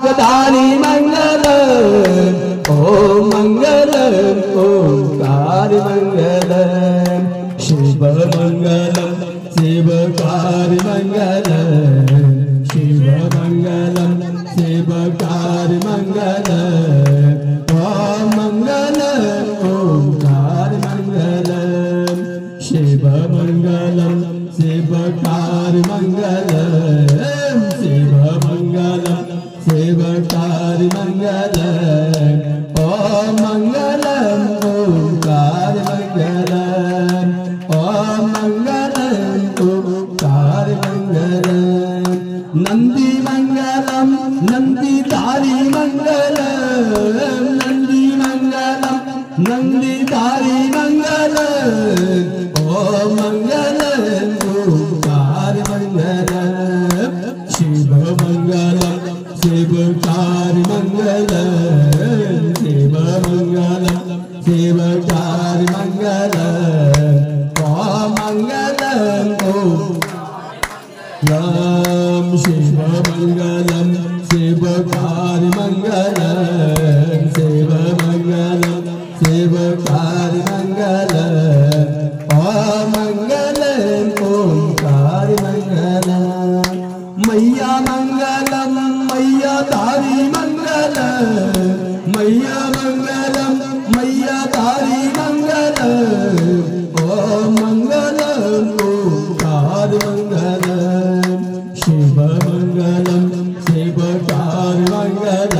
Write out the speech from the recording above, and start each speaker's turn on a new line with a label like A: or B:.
A: दानी मंगल ओम मंगल ओंकार मंगल शिव मंगलम शिवकार मंगल शिव मंगलम शिवकार मंगल ओम मंगल ओंकार मंगल शिव मंगलम शिवकार मंगल शिव मंगलम शिवकार मंगल ओम मंगलम ओंकार मंगल ओम मंगलम ओंकार मंगल नंदी मंगलम नंदीधारी मंगल नंदी मंगलम नंदीधारी मंगल ओम मंगलम ओंकार मंगल शिव मंगलम शिवकार मंगल शिव मंगलम शिवकार मंगल ओम मंगलम ओम शिव मंगलम शिवकार मंगल शिव मंगलम शिवकार मंगल ओम मंगलम ओंकार मंगल मैया मंगलम मैया धारी मंगल मैया मंगलम मैया धारी मंगल ओम मंगलम ओंकार मंगल शिव मंगलम शिवकार मंगल